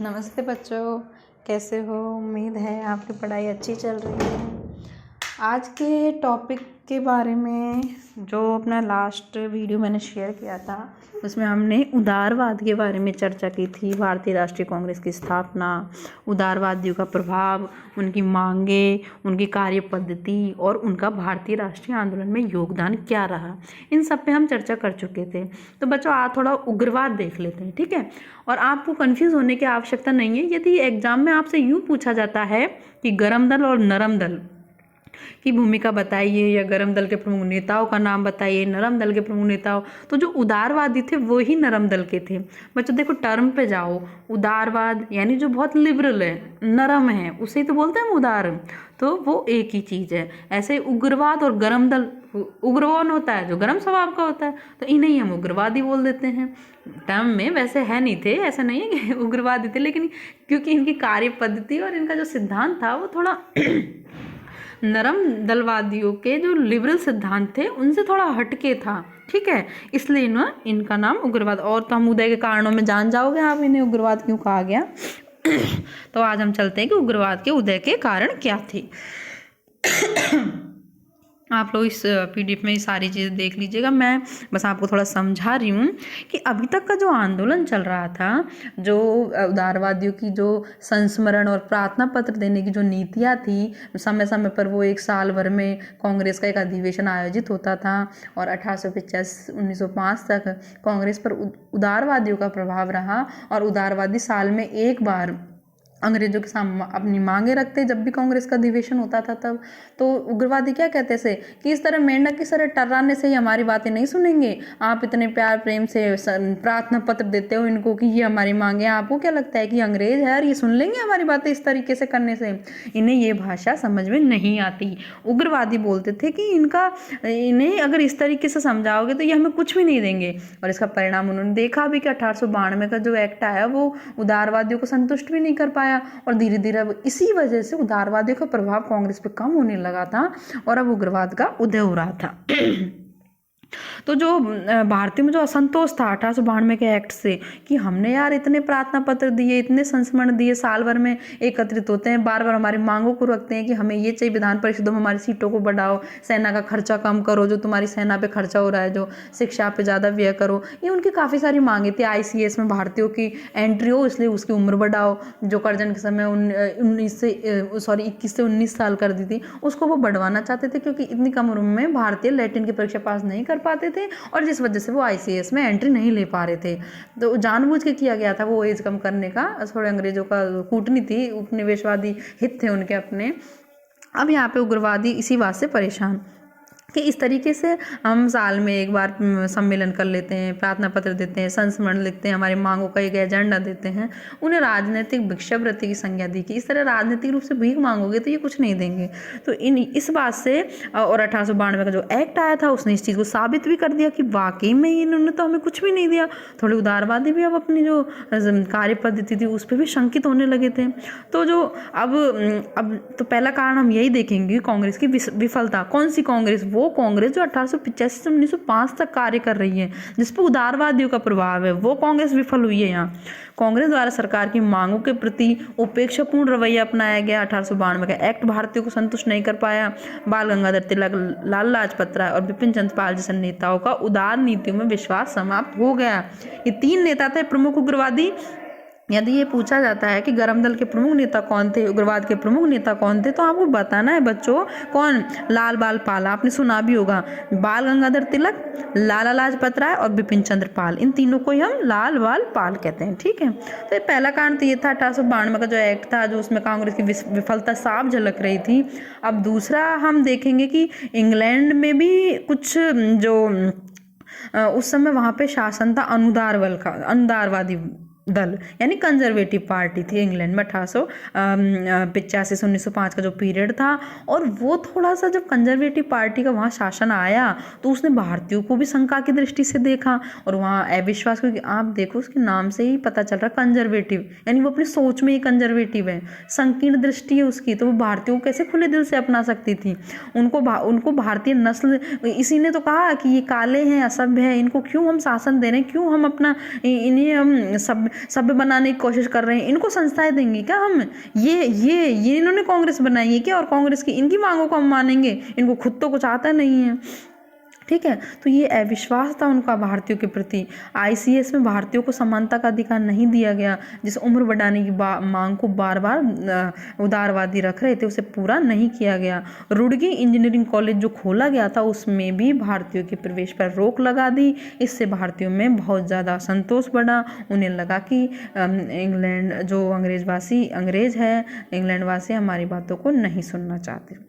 नमस्ते बच्चों, कैसे हो? उम्मीद है आपकी पढ़ाई अच्छी चल रही है। आज के टॉपिक के बारे में जो अपना लास्ट वीडियो मैंने शेयर किया था उसमें हमने उदारवाद के बारे में चर्चा की थी। भारतीय राष्ट्रीय कांग्रेस की स्थापना, उदारवादियों का प्रभाव, उनकी मांगे, उनकी कार्य पद्धति और उनका भारतीय राष्ट्रीय आंदोलन में योगदान क्या रहा, इन सब पे हम चर्चा कर चुके थे। तो बच्चों आज थोड़ा उग्रवाद देख लेते हैं, ठीक है? और आपको कंफ्यूज होने की आवश्यकता नहीं है। यदि एग्जाम में आपसे यूँ पूछा जाता है कि गरम दल और नरम दल की भूमिका बताइए या गरम दल के प्रमुख नेताओं का नाम बताइए, नरम दल के प्रमुख नेताओं, तो जो उदारवादी थे वो ही नरम दल के थे। बच्चों देखो टर्म पे जाओ, उदारवाद यानी जो बहुत लिबरल है, नरम है, उसे ही तो बोलते हैं हम उदार, तो वो एक ही चीज़ है। ऐसे उग्रवाद और गरम दल, उग्रवाद होता है जो गरम स्वभाव का होता है, तो इन्हें हम उग्रवादी बोल देते हैं। टर्म में वैसे है नहीं थे, ऐसा नहीं है कि उग्रवादी थे, लेकिन क्योंकि इनकी कार्य पद्धति और इनका जो सिद्धांत था वो थोड़ा नरम दलवादियों के जो लिबरल सिद्धांत थे उनसे थोड़ा हटके था, ठीक है? इसलिए इनका नाम उग्रवाद। और तो हम उदय के कारणों में जान जाओगे आप इन्हें उग्रवाद क्यों कहा गया। तो आज हम चलते हैं कि उग्रवाद के उदय के कारण क्या थे। आप लोग इस पीडीएफ में सारी चीज़ें देख लीजिएगा। मैं बस आपको थोड़ा समझा रही हूँ कि अभी तक का जो आंदोलन चल रहा था, जो उदारवादियों की जो संस्मरण और प्रार्थना पत्र देने की जो नीतियाँ थी, समय समय पर वो एक साल भर में कांग्रेस का एक अधिवेशन आयोजित होता था और 1885-1905 तक कांग्रेस पर उदारवादियों का प्रभाव रहा। और उदारवादी साल में एक बार अंग्रेजों के सामने अपनी मांगे रखते जब भी कांग्रेस का अधिवेशन होता था तब। तो उग्रवादी क्या कहते थे कि इस तरह मेंढक की तरह टर्राने से ही हमारी बातें नहीं सुनेंगे, आप इतने प्यार प्रेम से प्रार्थना पत्र देते हो इनको कि ये हमारी मांगे, आपको क्या लगता है कि अंग्रेज है और ये सुन लेंगे हमारी बातें इस तरीके से करने से? इन्हें ये भाषा समझ में नहीं आती। उग्रवादी बोलते थे कि इन्हें अगर इस तरीके से समझाओगे तो ये हमें कुछ भी नहीं देंगे। और इसका परिणाम उन्होंने देखा भी कि 1892 का जो एक्ट आया वो उदारवादियों को संतुष्ट भी नहीं कर पाया और धीरे धीरे अब इसी वजह से उदारवादियों का प्रभाव कांग्रेस पे कम होने लगा था और अब उग्रवाद का उदय हो रहा था। तो जो भारतीय में जो असंतोष था 1892 के एक्ट से कि हमने यार इतने प्रार्थना पत्र दिए, इतने संस्मरण दिए, साल भर में एकत्रित होते हैं, बार बार हमारी मांगों को रखते हैं कि हमें ये चाहिए, विधान परिषदों में हमारी सीटों को बढ़ाओ, सेना का खर्चा कम करो, जो तुम्हारी सेना पे खर्चा हो रहा है, जो शिक्षा पे ज़्यादा व्यय करो, ये उनकी काफ़ी सारी मांगे थी। ICS में भारतीयों की एंट्री हो इसलिए उसकी उम्र बढ़ाओ, जो कर्जन के समय 21 से 19 साल कर दी थी उसको वो बढ़वाना चाहते थे क्योंकि इतनी कम उम्र में भारतीय लैटिन की परीक्षा पास नहीं कर पाते थे और जिस वजह से वो ICS में एंट्री नहीं ले पा रहे थे। तो जानबूझ के किया गया था वो एज कम करने का, थोड़े अंग्रेजों का कूटनीति, उपनिवेशवादी हित थे उनके अपने। अब यहाँ पे उग्रवादी इसी बात से परेशान कि इस तरीके से हम साल में एक बार सम्मेलन कर लेते हैं, प्रार्थना पत्र देते हैं, संस्मरण लिखते हैं, हमारी मांगों का एक एजेंडा देते हैं, उन्हें राजनीतिक भिक्षावृत्ति की संज्ञा दी कि इस तरह राजनीतिक रूप से भीख मांगोगे तो ये कुछ नहीं देंगे। तो इस बात से और 1892 का जो एक्ट आया था उसने इस चीज़ को साबित भी कर दिया कि वाकई में इन्होंने तो हमें कुछ भी नहीं दिया। थोड़े उदारवादी भी अब अपनी जो कार्य पद्धति थी उस पर भी शंकित होने लगे थे। तो जो अब तो पहला कारण हम यही देखेंगे, कांग्रेस की विफलता। कौन सी कांग्रेस? वो कांग्रेस जो 1885 से 1905 तक कार्य कर रही है, जिस पर उदारवादियों का प्रभाव है, वो कांग्रेस विफल हुई है। यहाँ कांग्रेस द्वारा सरकार की मांगों के प्रति उपेक्षापूर्ण रवैया अपनाया गया। 1892 का एक्ट भारतीयों को संतुष्ट नहीं कर पाया। बाल गंगाधर तिलक, लाला लाजपत राय और बिपिन चंद्र पाल जैसे नेताओं का उदार नीतियों में विश्वास समाप्त हो गया। ये 3 नेता थे प्रमुख उग्रवादी। यदि ये पूछा जाता है कि गरम दल के प्रमुख नेता कौन थे, उग्रवाद के प्रमुख नेता कौन थे, तो आपको बताना है बच्चों कौन? लाल बाल पाल, आपने सुना भी होगा। बाल गंगाधर तिलक, लाला लाजपत राय और बिपिन चंद्र पाल, इन तीनों को ही हम लाल बाल पाल कहते हैं, ठीक है? तो पहला कारण तो ये था 1892 का जो एक्ट था, जो उसमें कांग्रेस की विफलता साफ झलक रही थी। अब दूसरा हम देखेंगे कि इंग्लैंड में भी कुछ जो उस समय वहाँ पे शासन था अनुदारवादी दल यानी कंजर्वेटिव पार्टी थी इंग्लैंड में। 1885 से 1905 का जो पीरियड था और वो थोड़ा सा जब कंजर्वेटिव पार्टी का वहाँ शासन आया तो उसने भारतीयों को भी शंका की दृष्टि से देखा और वहाँ अविश्वास, क्योंकि आप देखो उसके नाम से ही पता चल रहा है कंजर्वेटिव, यानी वो अपनी सोच में ही कंजर्वेटिव है, संकीर्ण दृष्टि है उसकी, तो वो भारतीयों को कैसे खुले दिल से अपना सकती थी? उनको भारतीय नस्ल, इसी ने तो कहा कि ये काले हैं, असभ्य है, इनको क्यों हम शासन दे रहे हैं, क्यों हम अपना इन्हें हम सब सभ्य बनाने की कोशिश कर रहे हैं, इनको संस्थाएं देंगे क्या हम? ये इन्होंने कांग्रेस बनाई है क्या? और कांग्रेस की इनकी मांगों को हम मानेंगे? इनको खुद तो कुछ आता नहीं है, ठीक है। तो ये अविश्वास था उनका भारतीयों के प्रति। आईसीएस में भारतीयों को समानता का अधिकार नहीं दिया गया। जिस उम्र बढ़ाने की मांग को बार बार उदारवादी रख रहे थे उसे पूरा नहीं किया गया। रुड़की इंजीनियरिंग कॉलेज जो खोला गया था उसमें भी भारतीयों के प्रवेश पर रोक लगा दी। इससे भारतीयों में बहुत ज़्यादा असंतोष बढ़ा। उन्हें लगा कि इंग्लैंड जो अंग्रेज है, इंग्लैंड वासी हमारी बातों को नहीं सुनना चाहते।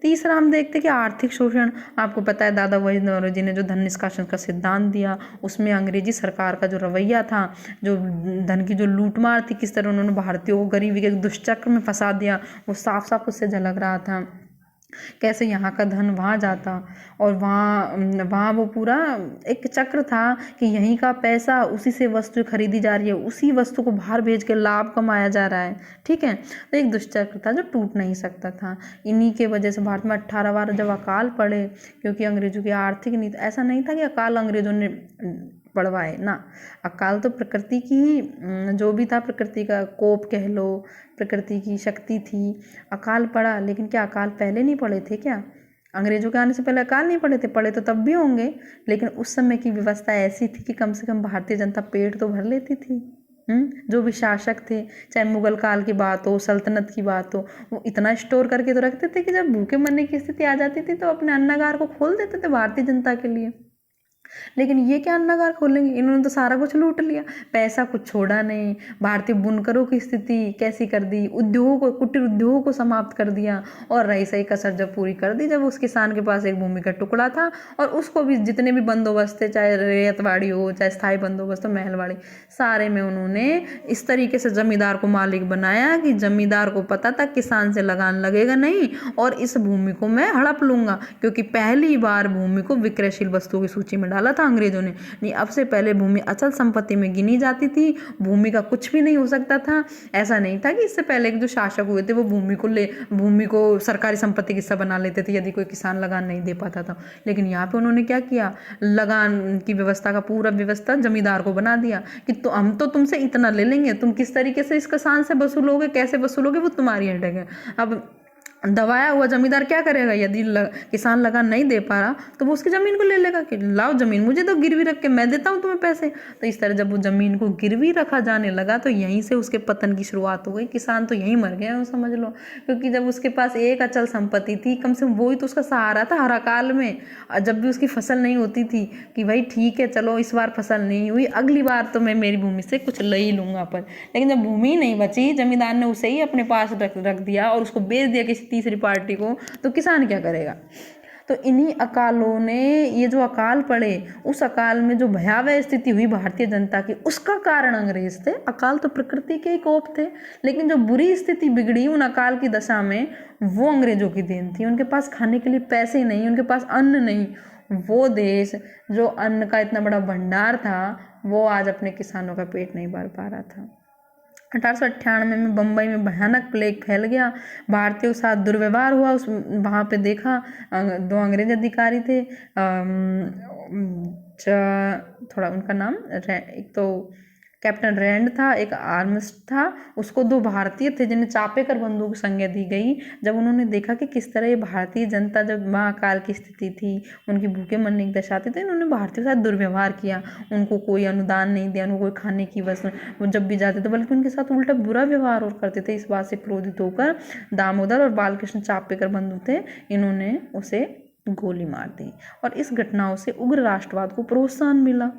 तीसरा हम देखते कि आर्थिक शोषण। आपको पता है दादा वही नौरोजी ने जो धन निष्कासन का सिद्धांत दिया उसमें अंग्रेजी सरकार का जो रवैया था, जो धन की जो लूटमार थी, किस तरह उन्होंने भारतीयों को गरीबी के दुष्चक्र में फंसा दिया, वो साफ साफ उससे झलक रहा था। कैसे यहाँ का धन वहाँ जाता और वहाँ वो पूरा एक चक्र था कि यहीं का पैसा उसी से वस्तु खरीदी जा रही है, उसी वस्तु को बाहर भेज के लाभ कमाया जा रहा है, ठीक है। तो एक दुष्चक्र था जो टूट नहीं सकता था। इन्हीं के वजह से भारत में 18 बार जब अकाल पड़े, क्योंकि अंग्रेजों की आर्थिक नीति, ऐसा नहीं था कि अकाल अंग्रेजों ने पड़वाए ना, अकाल तो प्रकृति की ही, जो भी था प्रकृति का कोप कह लो, प्रकृति की शक्ति थी। अकाल पड़ा, लेकिन क्या अकाल पहले नहीं पड़े थे क्या? अंग्रेजों के आने से पहले अकाल नहीं पड़े थे? पड़े तो तब भी होंगे, लेकिन उस समय की व्यवस्था ऐसी थी कि कम से कम भारतीय जनता पेट तो भर लेती थी। जो भी शासक थे, चाहे मुगल काल की बात हो, सल्तनत की बात हो, वो इतना स्टोर करके तो रखते थे कि जब भूखे मरने की स्थिति आ जाती थी तो अपने अन्नागार को खोल देते थे भारतीय जनता के लिए। लेकिन ये क्या अन्नागार खोलेंगे? इन्होंने तो सारा कुछ लूट लिया, पैसा कुछ छोड़ा नहीं। भारतीय बुनकरों की स्थिति कैसी कर दी, उद्योगों को, कुटीर उद्योगों को समाप्त कर दिया। और रही सही कसर जब पूरी कर दी, जब उस किसान के पास एक भूमि का टुकड़ा था और उसको भी जितने भी बंदोबस्त थे, चाहे रेतवाड़ी हो, चाहे स्थायी बंदोबस्त हो, महलवाड़ी, सारे में उन्होंने इस तरीके से जमींदार को मालिक बनाया कि जमींदार को पता था किसान से लगान लगेगा नहीं और इस भूमि को मैं हड़प लूंगा, क्योंकि पहली बार भूमि को विक्रयशील वस्तुओं की सूची में डाला था अंग्रेजों ने। नहीं, अब से पहले भूमि अचल संपत्ति में गिनी जाती थी, भूमि का कुछ भी नहीं हो सकता था। ऐसा नहीं था कि इससे पहले के जो शासक हुए थे वो भूमि को सरकारी संपत्ति की हिस्सा बना लेते थे यदि कोई किसान लगान नहीं दे पाता था। लेकिन यहाँ पे उन्होंने क्या किया, लगान की व्यवस्था का पूरा व्यवस्था जमींदार को बना दिया कि तो हम तो तुमसे इतना ले लेंगे, तुम किस तरीके से इस किसान से वसूलोगे, कैसे वसूलोगे, वो तुम्हारी हेडेक है। अब दबाया हुआ जमींदार क्या करेगा? यदि किसान लगान नहीं दे पा रहा तो वो उसकी ज़मीन को ले लेगा कि लाओ ज़मीन मुझे तो गिरवी रख के मैं देता हूँ तुम्हें पैसे। तो इस तरह जब वो ज़मीन को गिरवी रखा जाने लगा तो यहीं से उसके पतन की शुरुआत हो गई। किसान तो यहीं मर गया समझ लो, क्योंकि जब उसके पास एक अचल संपत्ति थी, कम से कम वही तो उसका सहारा था हर अकाल में। जब भी उसकी फसल नहीं होती थी कि भाई ठीक है चलो इस बार फसल नहीं हुई, अगली बार तो मैं मेरी भूमि से कुछ ले ही लूँगा अपन। लेकिन जब भूमि नहीं बची, जमींदार ने उसे ही अपने पास रख दिया और उसको बेच दिया किसी तीसरी पार्टी को, तो किसान क्या करेगा? तो इन्हीं अकालों ने, ये जो अकाल पड़े, उस अकाल में जो भयावह स्थिति हुई भारतीय जनता की, उसका कारण अंग्रेज थे। अकाल तो प्रकृति के ही कोप थे, लेकिन जो बुरी स्थिति बिगड़ी उन अकाल की दशा में, वो अंग्रेजों की देन थी। उनके पास खाने के लिए पैसे नहीं, उनके पास अन्न नहीं। वो देश जो अन्न का इतना बड़ा भंडार था, वो आज अपने किसानों का पेट नहीं भर पा रहा था। 1898 में बम्बई में भयानक प्लेग फैल गया, भारतीयों के साथ दुर्व्यवहार हुआ। वहाँ पे देखा, दो अंग्रेज अधिकारी थे, थोड़ा उनका नाम, एक तो कैप्टन रैंड था, एक आर्मिस्ट था, उसको दो भारतीय थे जिन्हें चापे कर बंदूक संज्ञा दी गई। जब उन्होंने देखा कि किस तरह ये भारतीय जनता, जब महाकाल की स्थिति थी, उनकी भूखे मरने की दशा थी, तो इन्होंने भारतीयों के साथ दुर्व्यवहार किया। उनको कोई अनुदान नहीं दिया, उनको कोई खाने की वस्तु, वो जब भी जाते थे बल्कि उनके साथ उल्टा बुरा व्यवहार और करते थे। इस बात से क्रोधित होकर दामोदर और बालकृष्ण चापेकर बंधु थे, इन्होंने उसे गोली मार दी। और इस घटनाओं से उग्र राष्ट्रवाद को प्रोत्साहन मिला।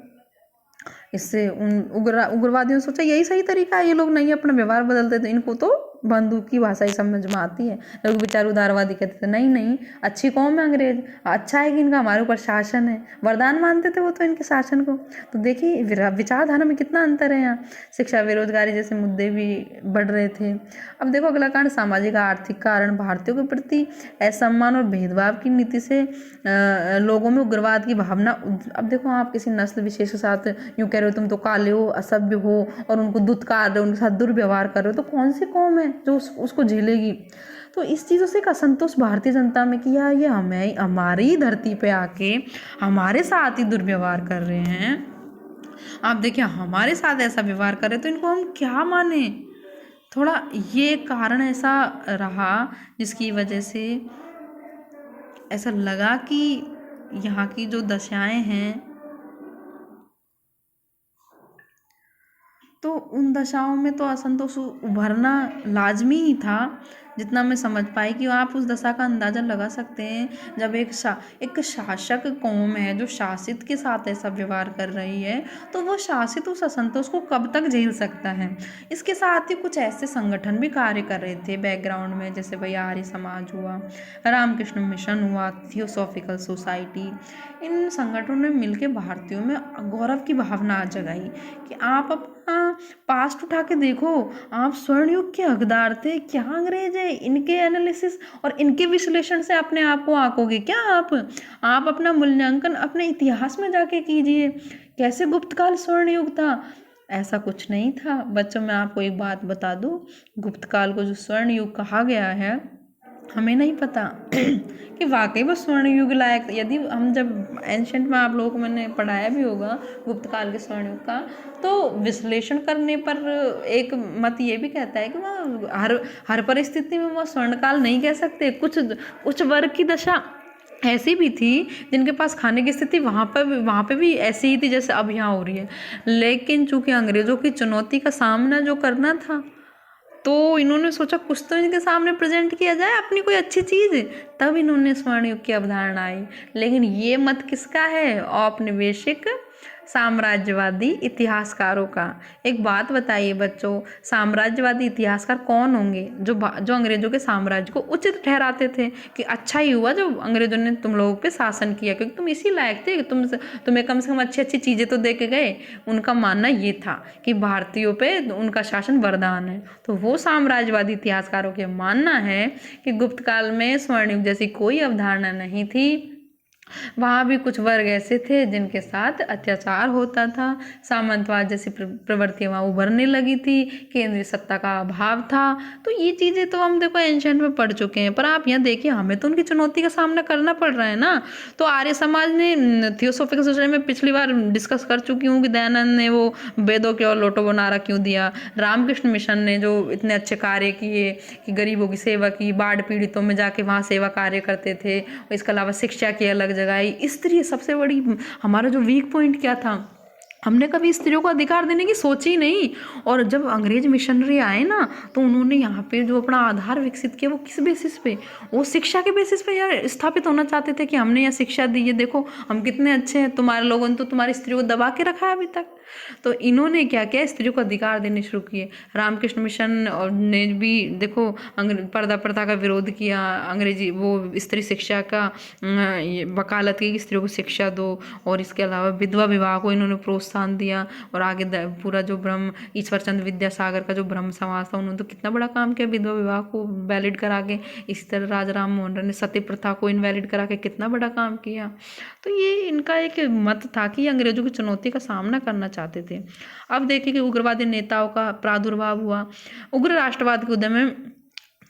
इससे उन उग्रवादियों ने सोचा यही सही तरीका है, ये लोग नहीं अपना व्यवहार बदलते, तो इनको तो बंदूक की भाषा ही समझ में आती है। लोग बेचारे उदारवादी कहते थे नहीं नहीं अच्छी कौम है अंग्रेज, अच्छा है कि इनका हमारे ऊपर शासन है, वरदान मानते थे वो तो इनके शासन को। तो देखिए विचारधारा में कितना अंतर है यहाँ। शिक्षा, बेरोजगारी जैसे मुद्दे भी बढ़ रहे थे। अब देखो अगला कारण, सामाजिक आर्थिक कारण। भारतीयों के प्रति असम्मान और भेदभाव की नीति से लोगों में उग्रवाद की भावना। अब देखो आप किसी नस्ल विशेष के साथ यूँ कह रहे हो तुम तो काले हो, असभ्य हो, और उनको दुत्कार रहे हो, उनके साथ दुर्व्यवहार कर रहे हो, तो कौन सी कौम है जो उसको झेलेगी? तो इस चीज़ों से एक असंतोष भारतीय जनता में किया, ये हमारी धरती पे आके हमारे साथ ही दुर्व्यवहार कर रहे हैं, आप देखिए हमारे साथ ऐसा व्यवहार करे तो इनको हम क्या माने। थोड़ा ये कारण ऐसा रहा जिसकी वजह से ऐसा लगा कि यहाँ की जो दशाएं हैं तो उन दशाओं में तो असंतोष उभरना लाजमी ही था। जितना मैं समझ पाई कि आप उस दशा का अंदाज़ा लगा सकते हैं जब एक शासक कौम है जो शासित के साथ ऐसा व्यवहार कर रही है तो वो शासित उस असंतोष को कब तक झेल सकता है। इसके साथ ही कुछ ऐसे संगठन भी कार्य कर रहे थे बैकग्राउंड में, जैसे भाई आर्य समाज हुआ, रामकृष्ण मिशन हुआ, थियोसॉफिकल सोसाइटी। इन संगठनों ने मिलकर भारतीयों में गौरव की भावना जगाई कि आप अपना पास्ट उठा के देखो, आप स्वर्ण युग के हकदार थे, क्या अंग्रेज है इनके एनालिसिस और इनके विश्लेषण से अपने आप को आंकोगे क्या। आप अपना मूल्यांकन अपने इतिहास में जाके कीजिए, कैसे गुप्त काल स्वर्ण युग था। ऐसा कुछ नहीं था बच्चों। मैं आपको एक बात बता दूं, गुप्त काल को जो स्वर्ण युग कहा गया है हमें नहीं पता कि वाकई वो स्वर्ण युग लायक। यदि हम जब एंशंट में आप लोगों को मैंने पढ़ाया भी होगा गुप्त काल के स्वर्ण युग का, तो विश्लेषण करने पर एक मत ये भी कहता है कि वह हर परिस्थिति में वह स्वर्णकाल नहीं कह सकते। कुछ वर्ग की दशा ऐसी भी थी जिनके पास खाने की स्थिति वहाँ पे भी ऐसी ही थी जैसे अब यहाँ हो रही है। लेकिन चूंकि अंग्रेज़ों की चुनौती का सामना जो करना था तो इन्होंने सोचा कुछ तो इनके सामने प्रेजेंट किया जाए अपनी कोई अच्छी चीज़, तब इन्होंने स्वर्ण युग की अवधारणा आई। लेकिन ये मत किसका है? औपनिवेशिक साम्राज्यवादी इतिहासकारों का। एक बात बताइए बच्चों, साम्राज्यवादी इतिहासकार कौन होंगे? जो अंग्रेजों के साम्राज्य को उचित ठहराते थे कि अच्छा ही हुआ जो अंग्रेजों ने तुम लोगों पे शासन किया, क्योंकि तुम इसी लायक थे कि तुम्हें कम से कम अच्छी अच्छी चीज़ें तो दे के गए। उनका मानना ये था कि भारतीयों पे उनका शासन वरदान है। तो वो साम्राज्यवादी इतिहासकारों के मानना है कि गुप्त काल में स्वर्ण युग जैसी कोई अवधारणा नहीं थी। वहाँ भी कुछ वर्ग ऐसे थे जिनके साथ अत्याचार होता था, सामंतवाद जैसी प्रवृत्तियाँ वहाँ उभरने लगी थी, केंद्रीय सत्ता का अभाव था। तो ये चीज़ें तो हम देखो एंशंट में पढ़ चुके हैं, पर आप यहाँ देखिए हमें तो उनकी चुनौती का सामना करना पड़ रहा है ना। तो आर्य समाज ने थियोसॉफिकल सोसाइटी में पिछली बार डिस्कस कर चुकी हूँ कि दयानंद ने वो वेदों के और लोटो बनारा क्यों दिया, रामकृष्ण मिशन ने जो इतने अच्छे कार्य किए कि गरीबों की सेवा की, बाढ़ पीड़ितों में जाके वहाँ सेवा कार्य करते थे, इसके अलावा शिक्षा की अलग जगह। स्त्री सबसे बड़ी, हमारा जो वीक पॉइंट क्या था, हमने कभी स्त्रियों को अधिकार देने की सोची नहीं। और जब अंग्रेज मिशनरी आए ना तो उन्होंने यहाँ पे जो अपना आधार विकसित किया वो किस बेसिस पे? वो शिक्षा के बेसिस पे यार स्थापित होना चाहते थे कि हमने यहाँ शिक्षा दी है, देखो हम कितने अच्छे हैं, तुम्हारे लोगों ने तो तुम्हारी स्त्रियों को दबा के रखा है अभी तक। तो इन्होंने क्या किया, स्त्रियों को अधिकार देने शुरू किए। रामकृष्ण मिशन और ने भी देखो पर्दा प्रथा का विरोध किया, अंग्रेजी वो स्त्री शिक्षा का वकालत की कि स्त्रियों को शिक्षा दो। और इसके अलावा विधवा विवाह को इन्होंने प्रोत्साहन दिया। और आगे पूरा जो ईश्वर चंद्र विद्यासागर का जो ब्रह्म समाज था, उन्होंने तो कितना बड़ा काम किया विधवा विवाह को वैलिड करा के। इसी तरह राजा राम मोहन राय ने सती प्रथा को इनवैलिड करा के कितना बड़ा काम किया। तो ये इनका एक मत था कि अंग्रेजों की चुनौती का सामना करना चाहते थे। अब देखिए कि उग्रवादी नेताओं का प्रादुर्भाव हुआ। उग्र राष्ट्रवाद के उदय में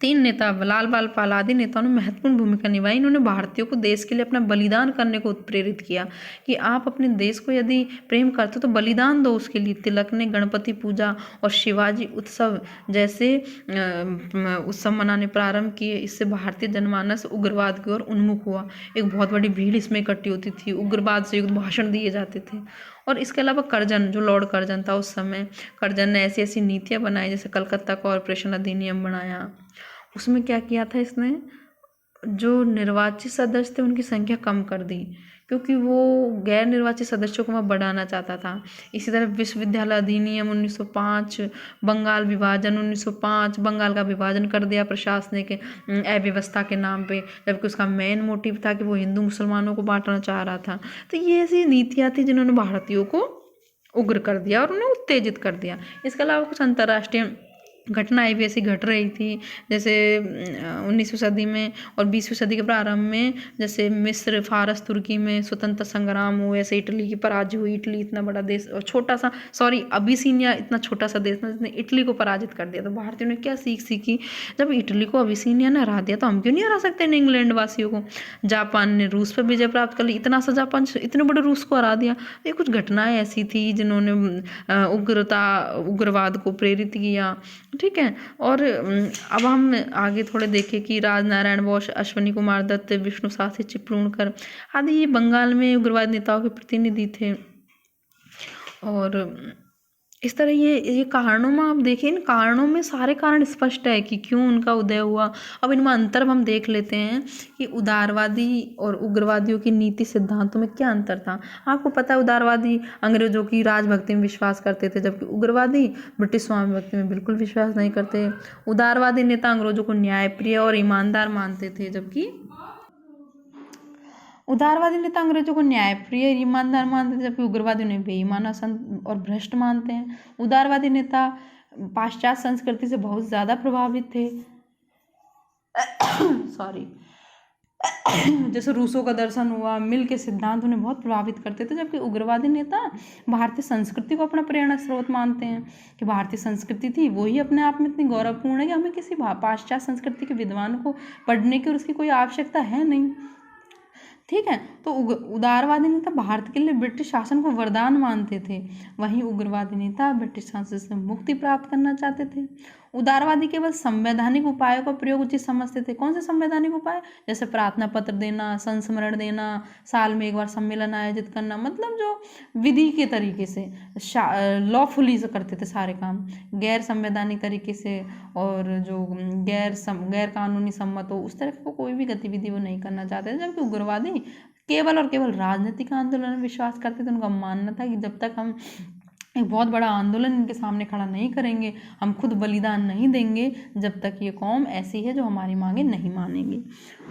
3 नेता लाल बाल पाल आदि नेताओं ने महत्वपूर्ण भूमिका निभाई। इन्होंने भारतीयों को देश के लिए अपना बलिदान करने को प्रेरित किया कि आप अपने देश को यदि प्रेम करते हो तो बलिदान दो उसके लिए। तिलक ने गणपति पूजा और शिवाजी उत्सव जैसे उत्सव मनाने प्रारंभ किए। इससे भारतीय जनमानस उग्रवाद की ओर उन्मुख हुआ। एक बहुत बड़ी भीड़ इसमें इकट्ठी होती थी, उग्रवाद से युक्त भाषण दिए जाते थे। और इसके अलावा कर्जन, जो लॉर्ड कर्जन था उस समय, कर्जन ने ऐसी ऐसी नीतियाँ बनाई, जैसे कलकत्ता कॉरपोरेशन अधिनियम बनाया। उसमें क्या किया था इसने, जो निर्वाचित सदस्य थे उनकी संख्या कम कर दी, क्योंकि वो गैर निर्वाचित सदस्यों को वहाँ बढ़ाना चाहता था। इसी तरह विश्वविद्यालय अधिनियम 1905, बंगाल विभाजन 1905, बंगाल का विभाजन कर दिया प्रशासनिक अव्यवस्था के नाम पे, जबकि उसका मेन मोटिव था कि वो हिंदू मुसलमानों को बांटना चाह रहा था। तो ये ऐसी नीतियाँ थी जिन्होंने भारतीयों को उग्र कर दिया और उन्हें उत्तेजित कर दिया। इसके अलावा कुछ अंतर्राष्ट्रीय घटनाएं भी ऐसी घट रही थी, जैसे 19वीं सदी में और 20वीं सदी के प्रारंभ में, जैसे मिस्र, फारस, तुर्की में स्वतंत्रता संग्राम हुए, ऐसे इटली की पराजय हुई। इटली इतना बड़ा देश और छोटा सा, सॉरी अबिसिनिया इतना छोटा सा देश था जिसने इटली को पराजित कर दिया। तो भारतीयों ने क्या सीख सीखी, जब इटली को अबिसिनिया ने हरा दिया तो हम क्यों नहीं हरा सकते इंग्लैंड वासियों को। जापान ने रूस पर विजय प्राप्त कर ली, इतना सा जापान इतने बड़े रूस को हरा दिया। ये कुछ घटनाएं ऐसी थी जिन्होंने उग्रवाद को प्रेरित किया, ठीक है। और अब हम आगे थोड़े देखें कि राजनारायण बोस, अश्वनी कुमार दत्त, विष्णु शास्त्री चिपलूणकर आदि ये बंगाल में उग्रवाद नेताओं के प्रतिनिधि थे। और इस तरह ये कारणों में आप देखिए, इन कारणों में सारे कारण स्पष्ट है कि क्यों उनका उदय हुआ। अब इनमें अंतर हम देख लेते हैं कि उदारवादी और उग्रवादियों की नीति सिद्धांतों में क्या अंतर था। आपको पता है उदारवादी अंग्रेजों की राजभक्ति में विश्वास करते थे, जबकि उग्रवादी ब्रिटिश स्वामिभक्ति में बिल्कुल विश्वास नहीं करते। उदारवादी नेता अंग्रेजों को न्यायप्रिय और ईमानदार मानते थे, जबकि उदारवादी नेता अंग्रेजों को न्यायप्रिय ईमानदार मानते थे, जबकि उग्रवादी उन्हें बेईमान और भ्रष्ट मानते हैं। उदारवादी नेता पाश्चात्य संस्कृति से बहुत ज़्यादा प्रभावित थे सॉरी जैसे रूसों का दर्शन हुआ, मिल के सिद्धांत उन्हें बहुत प्रभावित करते थे, जबकि उग्रवादी नेता भारतीय संस्कृति को अपना प्रेरणा स्रोत मानते हैं कि भारतीय संस्कृति थी वही अपने आप में इतनी गौरवपूर्ण है कि हमें किसी पाश्चात्य संस्कृति के विद्वान को पढ़ने की और उसकी कोई आवश्यकता है नहीं, ठीक है। तो उदारवादी नेता भारत के लिए ब्रिटिश शासन को वरदान मानते थे, वहीं उग्रवादी नेता ब्रिटिश शासन से मुक्ति प्राप्त करना चाहते थे। उदारवादी केवल संवैधानिक उपायों का प्रयोग उचित समझते थे। कौन से संवैधानिक उपाय, जैसे प्रार्थना पत्र देना, संस्मरण देना, साल में एक बार सम्मेलन आयोजित करना, मतलब जो विधि के तरीके से लॉफुली से करते थे सारे काम, गैर संवैधानिक तरीके से और जो गैर कानूनी सम्मत हो उस तरह को कोई भी गतिविधि वो नहीं करना चाहते थे। जबकि उग्रवादी केवल और केवल राजनीतिक आंदोलन में विश्वास करते थे। उनका मानना था कि जब तक हम एक बहुत बड़ा आंदोलन इनके सामने खड़ा नहीं करेंगे, हम खुद बलिदान नहीं देंगे, जब तक ये कौम ऐसी है जो हमारी मांगे नहीं मानेगी।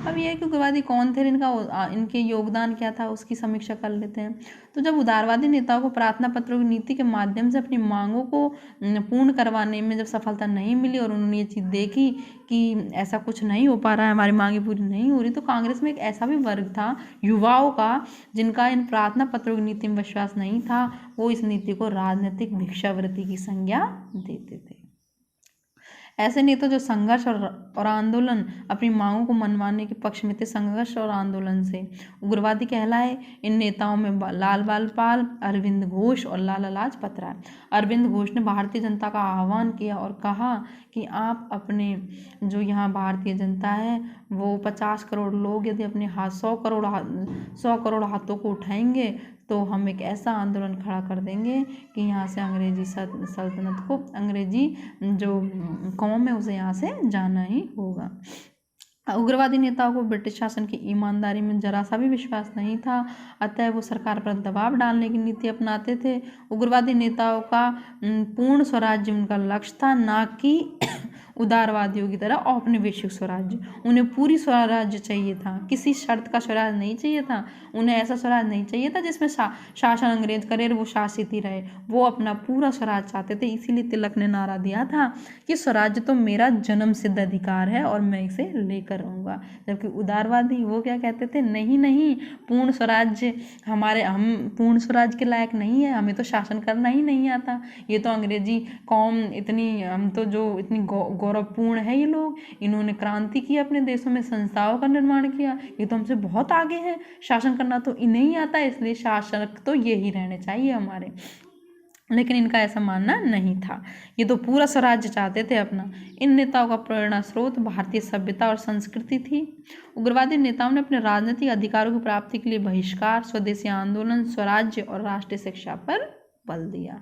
अब ये है कि उग्रवादी कौन थे, इनके योगदान क्या था, उसकी समीक्षा कर लेते हैं। तो जब उदारवादी नेताओं को प्रार्थना पत्रों की नीति के माध्यम से अपनी मांगों को पूर्ण करवाने में जब सफलता नहीं मिली और उन्होंने ये चीज़ देखी कि ऐसा कुछ नहीं हो पा रहा है, हमारी मांगे पूरी नहीं हो रही, तो कांग्रेस में एक ऐसा भी वर्ग था युवाओं का जिनका इन प्रार्थना पत्रों की नीति में विश्वास नहीं था। वो इस नीति को राजनीतिक भिक्षावृत्ति की संज्ञा देते थे। ऐसे नेता जो संघर्ष और आंदोलन अपनी मांगों को मनवाने के पक्ष में थे, संघर्ष और आंदोलन से उग्रवादी कहलाए। इन नेताओं में लाल बालपाल, अरविंद घोष और लाला लाजपत राय। अरविंद घोष ने भारतीय जनता का आह्वान किया और कहा कि आप अपने जो यहाँ भारतीय जनता है वो 50 करोड़ लोग यदि अपने हाथ 100 करोड़ हाथों को उठाएंगे तो हम एक ऐसा आंदोलन खड़ा कर देंगे कि यहाँ से अंग्रेजी सल्तनत को, अंग्रेजी जो कौम है उसे यहाँ से जाना ही होगा। उग्रवादी नेताओं को ब्रिटिश शासन की ईमानदारी में जरा सा भी विश्वास नहीं था, अतः वो सरकार पर दबाव डालने की नीति अपनाते थे। उग्रवादी नेताओं का पूर्ण स्वराज्य उनका लक्ष्य था, ना कि उदारवादियों की तरह औपनिवेशिक स्वराज्य। उन्हें पूरी स्वराज्य चाहिए था, किसी शर्त का स्वराज नहीं चाहिए था। उन्हें ऐसा स्वराज नहीं चाहिए था जिसमें शासन अंग्रेज करे, वो शासित ही रहे। वो अपना पूरा स्वराज चाहते थे। इसीलिए तिलक ने नारा दिया था कि स्वराज्य तो मेरा जन्म सिद्ध अधिकार है और मैं इसे लेकर रहूँगा। जबकि उदारवादी वो क्या कहते थे, नहीं, पूर्ण स्वराज्य हम पूर्ण स्वराज के लायक नहीं है, हमें तो शासन करना ही नहीं आता। ये तो अंग्रेजी कौम इतनी, हम तो जो इतनी गौरवपूर्ण है ये लोग, इन्होंने क्रांति की, अपने देशों में संस्थाओं का निर्माण किया, ये तो हमसे बहुत आगे हैं, शासन करना तो इन्हें ही आता है, इसलिए शासक तो ये ही रहने चाहिए हमारे। लेकिन इनका ऐसा मानना नहीं था, ये तो पूरा स्वराज्य चाहते थे अपना। इन नेताओं का प्रेरणा स्रोत भारतीय सभ्यता और संस्कृति थी। उग्रवादी नेताओं ने अपने राजनीतिक अधिकारों की प्राप्ति के लिए बहिष्कार, स्वदेशी आंदोलन, स्वराज्य और राष्ट्रीय शिक्षा पर बल दिया।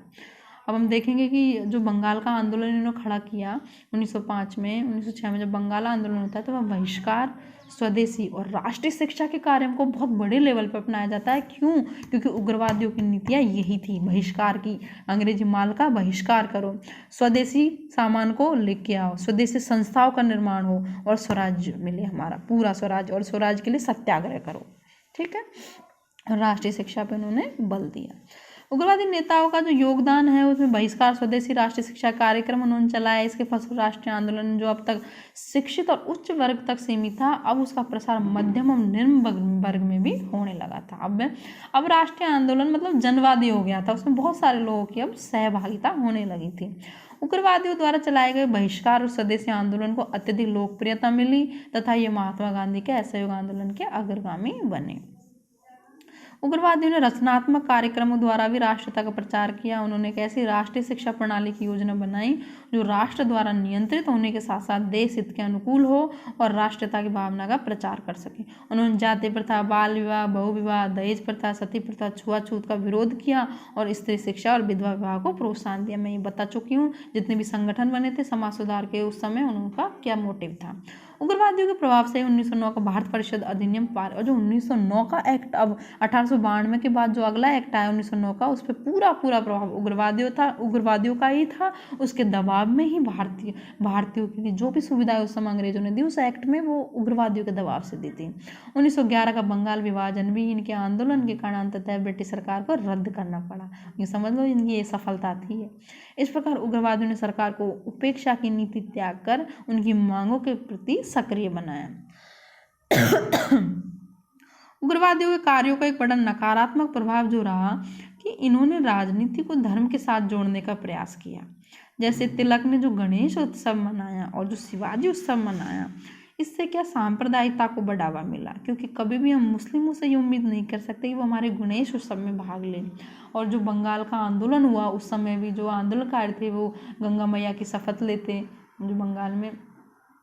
अब हम देखेंगे कि जो बंगाल का आंदोलन इन्होंने खड़ा किया 1905 में, 1906 में जब बंगाल आंदोलन होता है तो वह बहिष्कार, स्वदेशी और राष्ट्रीय शिक्षा के कार्यों को बहुत बड़े लेवल पर अपनाया जाता है। क्यों? क्योंकि उग्रवादियों की नीतियाँ यही थी, बहिष्कार की, अंग्रेजी माल का बहिष्कार करो, स्वदेशी सामान को लेके आओ, स्वदेशी संस्थाओं का निर्माण हो और स्वराज्य मिले, हमारा पूरा स्वराज्य, और स्वराज्य के लिए सत्याग्रह करो, ठीक है। राष्ट्रीय शिक्षा पर उन्होंने बल दिया। उग्रवादी नेताओं का जो योगदान है उसमें बहिष्कार, स्वदेशी राष्ट्रीय शिक्षा कार्यक्रम उन्होंने चलाया। इसके फलस्वरूप राष्ट्रीय आंदोलन जो अब तक शिक्षित और उच्च वर्ग तक सीमित था, अब उसका प्रसार मध्यम और निम्न वर्ग में भी होने लगा था। अब राष्ट्रीय आंदोलन मतलब जनवादी हो गया था, उसमें बहुत सारे लोगों की अब सहभागिता होने लगी थी। उग्रवादियों द्वारा चलाए गए बहिष्कार और स्वदेशी आंदोलन को अत्यधिक लोकप्रियता मिली तथा ये महात्मा गांधी के असहयोग आंदोलन के अग्रगामी बने। उग्रवादियों ने रचनात्मक कार्यक्रमों द्वारा भी राष्ट्रीयता का प्रचार किया। उन्होंने एक ऐसी राष्ट्रीय शिक्षा प्रणाली की योजना बनाई जो राष्ट्र द्वारा नियंत्रित होने के साथ साथ देश हित के अनुकूल हो और राष्ट्रीयता की भावना का प्रचार कर सके। उन्होंने जाति प्रथा, बाल विवाह, बहु विवाह, दहेज प्रथा, सती प्रथा, छुआछूत का विरोध किया और स्त्री शिक्षा और विधवा विवाह को प्रोत्साहन दिया। मैं ये बता चुकी हूँ जितने भी संगठन बने थे समाज सुधार के उस समय उनका क्या मोटिव था। उग्रवादियों के प्रभाव से 1909 का भारत परिषद अधिनियम पार, और जो 1909 का एक्ट, अब 1892 के बाद जो अगला एक्ट आया 1909 का, उस पर पूरा प्रभाव उग्रवादियों का ही था। उसके दबाव में ही भारतीयों के लिए जो भी सुविधाएं उस समय अंग्रेजों ने दी उस एक्ट में वो उग्रवादियों के दबाव से दी थी। 1911 का बंगाल विभाजन भी इनके आंदोलन के कारण अंततः ब्रिटिश सरकार को रद्द करना पड़ा। ये समझ लो इनकी ये सफलता थी। इस प्रकार उग्रवादियों ने सरकार को उपेक्षा की नीति त्याग कर उनकी मांगों के प्रति सक्रिय बनाया। उग्रवादियों के कार्यों का एक बड़ा नकारात्मक प्रभाव जो रहा कि इन्होंने राजनीति को धर्म के साथ जोड़ने का प्रयास किया। जैसे तिलक ने जो गणेश उत्सव मनाया और जो शिवाजी उत्सव मनाया, इससे क्या सांप्रदायिकता को बढ़ावा मिला, क्योंकि कभी भी हम मुस्लिमों से ये उम्मीद नहीं कर सकते कि वो हमारे गणेश उत्सव में भाग लें। और जो बंगाल का आंदोलन हुआ उस समय भी जो आंदोलनकारी थे वो गंगा मैया की शपथ लेते, जो बंगाल में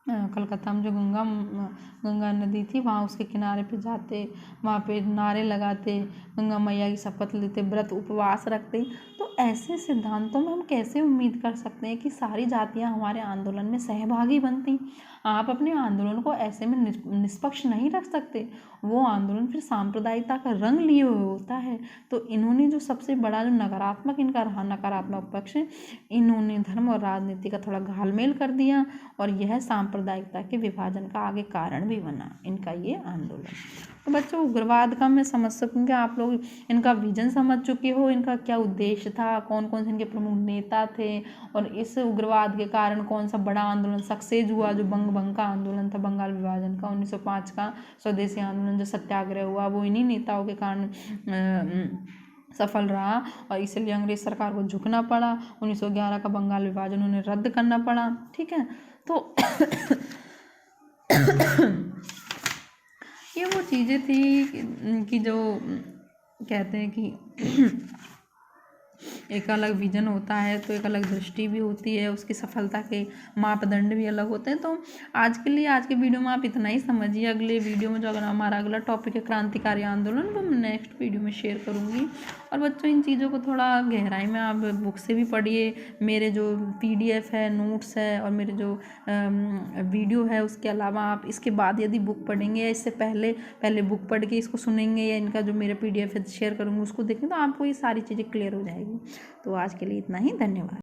कलकत्ता में जो गंगा नदी थी वहाँ उसके किनारे पे जाते, वहाँ पे नारे लगाते, गंगा मैया की शपथ लेते, व्रत उपवास रखते। तो ऐसे सिद्धांतों में हम कैसे उम्मीद कर सकते हैं कि सारी जातियाँ हमारे आंदोलन में सहभागी बनती। आप अपने आंदोलन को ऐसे में निष्पक्ष नहीं रख सकते, वो आंदोलन फिर सांप्रदायिकता का रंग लिए हुए होता है। तो इन्होंने जो सबसे बड़ा जो नकारात्मक इनका रहा नकारात्मक पक्ष, इन्होंने धर्म और राजनीति का थोड़ा घालमेल कर दिया और यह सांप्रदायिकता के विभाजन का आगे कारण भी बना इनका ये आंदोलन। तो बच्चों उग्रवाद का मैं समझ सकूँ कि आप लोग इनका विजन समझ चुके हो, इनका क्या उद्देश्य था, कौन कौन से इनके प्रमुख नेता थे और इस उग्रवाद के कारण कौन सा बड़ा आंदोलन सक्सेस हुआ, जो बंग का आंदोलन था, बंगाल विभाजन का, 1905 का स्वदेशी आंदोलन जो सत्याग्रह हुआ वो इन्हीं नेताओं के कारण सफल रहा और इसलिए अंग्रेज सरकार को झुकना पड़ा। 1911 का बंगाल विभाजन उन्हें रद्द करना पड़ा। ठीक है, तो ये वो चीज़ें थी कि जो कहते हैं कि एक अलग विजन होता है तो एक अलग दृष्टि भी होती है, उसकी सफलता के मापदंड भी अलग होते हैं। तो आज के लिए आज के वीडियो में आप इतना ही समझिए। अगले वीडियो में जो अगर हमारा अगला टॉपिक है क्रांतिकारी आंदोलन, वो मैं नेक्स्ट वीडियो में शेयर करूँगी। और बच्चों इन चीज़ों को थोड़ा गहराई में आप बुक से भी पढ़िए, मेरे जो PDF है, नोट्स है और मेरे जो वीडियो है उसके अलावा आप इसके बाद यदि बुक पढ़ेंगे या इससे पहले बुक पढ़ के इसको सुनेंगे या इनका जो मेरा PDF है शेयर करूँगी उसको देखें तो आपको ये सारी चीज़ें क्लियर हो जाएगी। तो आज के लिए इतना ही, धन्यवाद।